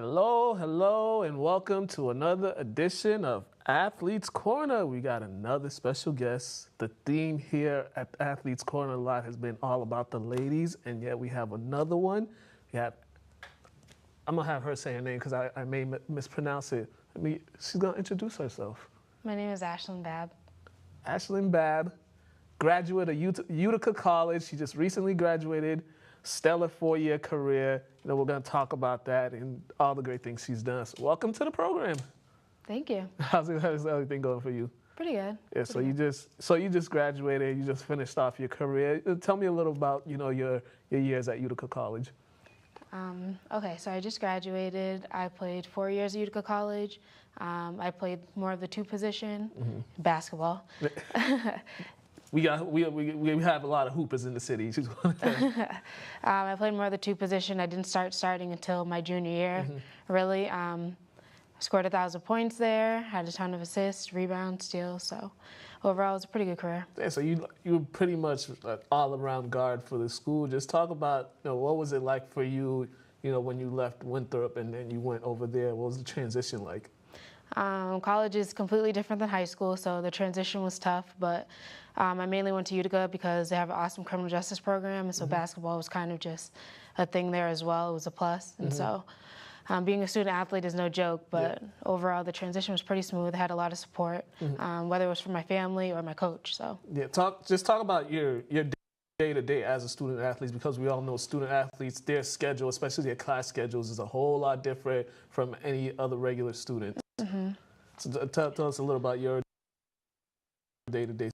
Hello, hello, and welcome to another edition of Athletes Corner. We got another special guest. The theme here at Athletes Corner a lot has been all about the ladies, and yet we have another one. I'm going to have her say her name because I may mispronounce it. She's going to introduce herself. My name is Ashelyne Babb. Ashelyne Babb, graduate of Utica College. She just recently graduated. Stellar 4-year career. We're going to talk about that and all the great things she's done. So welcome to the program. Thank you. How's everything going for you? Pretty good. Yeah. You just graduated. You just finished off your career. Tell me a little about your years at Utica College. Okay, so I just graduated. I played 4 years at Utica College. I played more of the two position, basketball. We have a lot of hoopers in the city. I played more of the two position. I didn't starting until my junior year, really. Scored 1,000 points there, had a ton of assists, rebounds, steals. So overall, it was a pretty good career. Yeah, so you were pretty much an all-around guard for the school. Just talk about what was it like for you, when you left Winthrop and then you went over there. What was the transition like? College is completely different than high school, so the transition was tough, but I mainly went to Utica because they have an awesome criminal justice program, and so basketball was kind of just a thing there as well. It was a plus, and so being a student athlete is no joke, but overall the transition was pretty smooth. I had a lot of support, whether it was from my family or my coach. So just talk about your day-to-day as a student athlete, because we all know student athletes, their schedule, especially their class schedules, is a whole lot different from any other regular student. So tell us a little about your day-to-day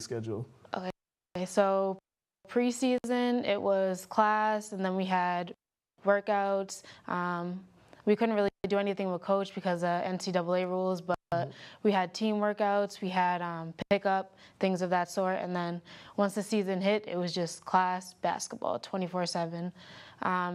schedule. Okay, so preseason it was class, and then we had workouts. We couldn't really do anything with coach because of NCAA rules, but we had team workouts, we had pickup, things of that sort, and then once the season hit, it was just class, basketball, 24/7.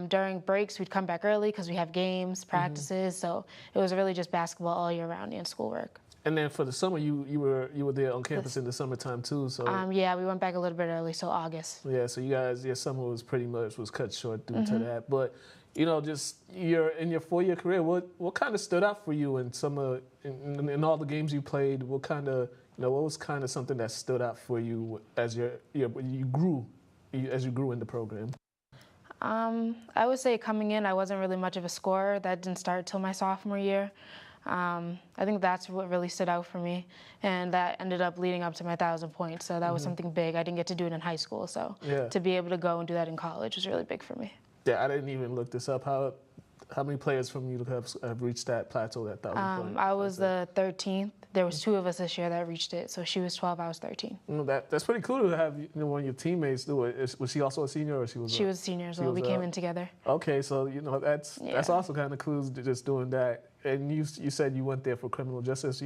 During breaks, we'd come back early because we have games, practices, so it was really just basketball all year round and schoolwork. And then for the summer, you were there on campus in the summertime too. So yeah, we went back a little bit early, so August. Yeah, so you guys, your summer was pretty much cut short due to that. But just in your 4-year career, what kind of stood out for you in in all the games you played? What kind of what was kind of something that stood out for you as you grew in the program? I would say coming in, I wasn't really much of a scorer. That didn't start till my sophomore year. I think that's what really stood out for me, and that ended up leading up to my 1,000 points. So that was something big. I didn't get to do it in high school, so to be able to go and do that in college was really big for me. Yeah, I didn't even look this up. How many players from Utica have reached that plateau, that 1,000 points? I was the 13th. There was 2 of us this year that reached it. So she was 12, I was 13. That's pretty cool to have one of your teammates do it. Was she also a senior, or she was? She was a senior, so we came in together. Okay, so that's also kind of cool, just doing that. And you said you went there for criminal justice.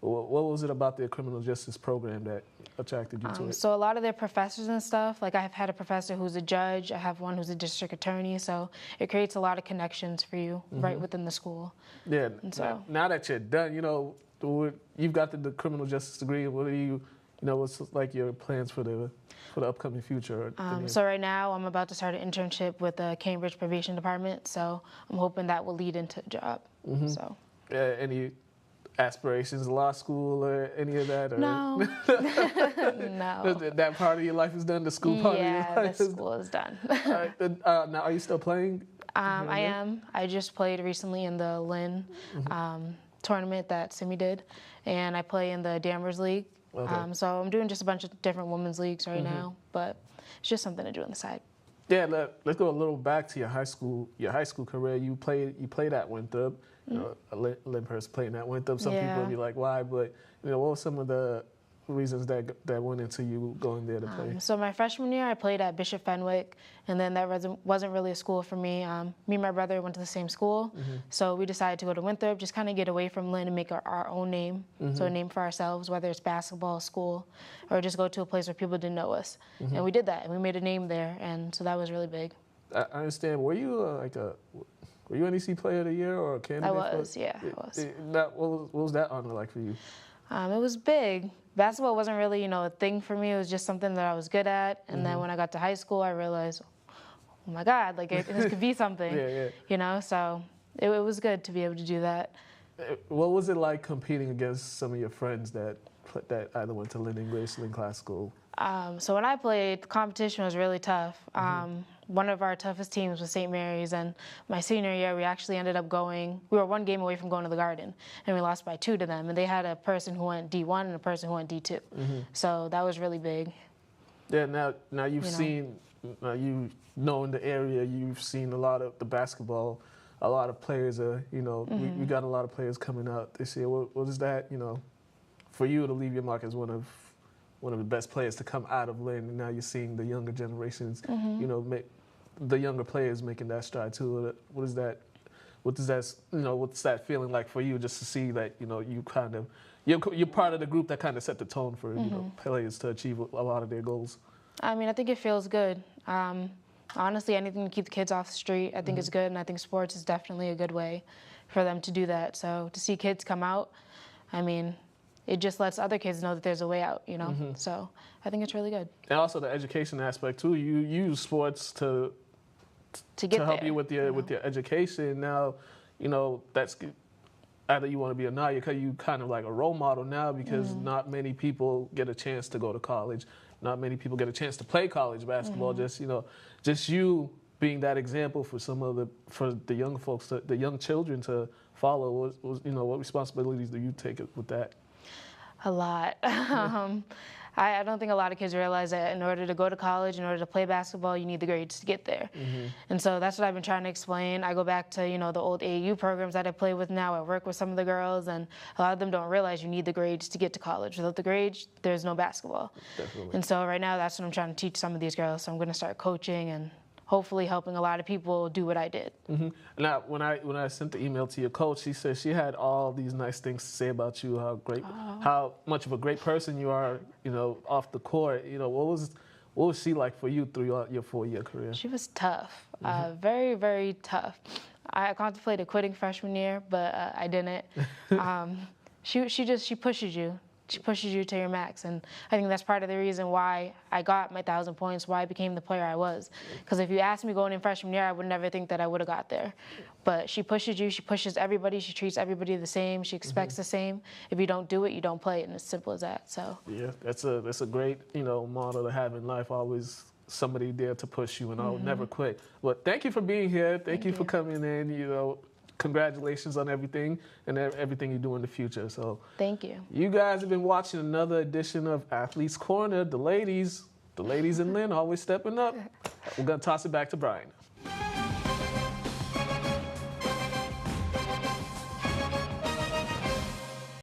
What was it about their criminal justice program that attracted you to it? So a lot of their professors and stuff, like I've had a professor who's a judge, I have one who's a district attorney, so it creates a lot of connections for you right within the school. Yeah, and so now that you're done, you've got the criminal justice degree. What are what's like your plans for the upcoming future? So right now I'm about to start an internship with the Cambridge Probation Department, so I'm hoping that will lead into a job. So any aspirations, law school or any of that? Or? No. No. That part of your life is done? The school part of your life? Yeah, the school is done. Now, are you still playing? I am. I just played recently in the Lynn tournament that Simi did, and I play in the Danvers League. Okay. So I'm doing just a bunch of different women's leagues right now, but it's just something to do on the side. Yeah, let's go a little back to your high school career. You played at Winthrop. Lynn person playing at Winthrop. Some people would be like, why? But what were some of the reasons that went into you going there to play? So my freshman year, I played at Bishop Fenwick, and then that wasn't really a school for me. Me and my brother went to the same school, so we decided to go to Winthrop, just kind of get away from Lynn and make our own name, so a name for ourselves, whether it's basketball, school, or just go to a place where people didn't know us. And we did that, and we made a name there, and so that was really big. I understand. Were you were you NEC Player of the Year or a candidate? I was, I was. What was that honor like for you? It was big. Basketball wasn't really, a thing for me. It was just something that I was good at. And then when I got to high school, I realized, oh my God, like this could be something, you know. So it was good to be able to do that. What was it like competing against some of your friends that either went to Lynn English, Lynn Classical? So when I played, the competition was really tough. One of our toughest teams was St. Mary's, and my senior year, we actually ended up we were one game away from going to the Garden, and we lost by 2 to them. And they had a person who went D1 and a person who went D2. So that was really big. Yeah, now you've seen, you know in the area, you've seen a lot of the basketball, a lot of players are, you know, we got a lot of players coming out this year. What is that, you know, for you to leave your mark as one of the best players to come out of Lynn, and now you're seeing the younger generations, you know, the younger players making that stride too. What's that feeling like for you, just to see that, you know, you're part of the group that kind of set the tone for you know, players to achieve a lot of their goals? I mean, I think it feels good. Honestly, anything to keep the kids off the street, I think is good, and I think sports is definitely a good way for them to do that. So to see kids come out, I mean, it just lets other kids know that there's a way out, you know. So I think it's really good. And also the education aspect too. You use sports to help you with your education. Now, you know, that's either you want to be or not. You kind of like a role model now, because not many people get a chance to go to college. Not many people get a chance to play college basketball. Just, you know, just you being that example for for the young folks, the young children to follow. You know, what responsibilities do you take with that? A lot. I don't think a lot of kids realize that in order to go to college, in order to play basketball, you need the grades to get there. And so that's what I've been trying to explain. I go back to, you know, the old AAU programs that I play with now. I work with some of the girls, and a lot of them don't realize you need the grades to get to college. Without the grades, there's no basketball. Definitely. And so right now, that's what I'm trying to teach some of these girls. So I'm going to start coaching and hopefully helping a lot of people do what I did. Now, when I sent the email to your coach, she said she had all these nice things to say about you, how much of a great person you are, you know, off the court. You know, what was she like for you through your 4-year career? She was tough, very, very tough. I contemplated quitting freshman year, but I didn't. She pushes you. She pushes you to your max, and I think that's part of the reason why I got my 1,000 points, why I became the player I was. Because if you asked me going in freshman year, I would never think that I would have got there. But she pushes you, she pushes everybody, she treats everybody the same, she expects the same. If you don't do it, you don't play it, and it's simple as that. So yeah, that's a great, you know, motto to have in life. Always somebody there to push you, and I'll never quit. But thank you for being here. Thank you for coming in. You know, congratulations on everything and everything you do in the future. So thank you. You guys have been watching another edition of Athletes Corner. The ladies in Lynn always stepping up. We're gonna toss it back to Brian.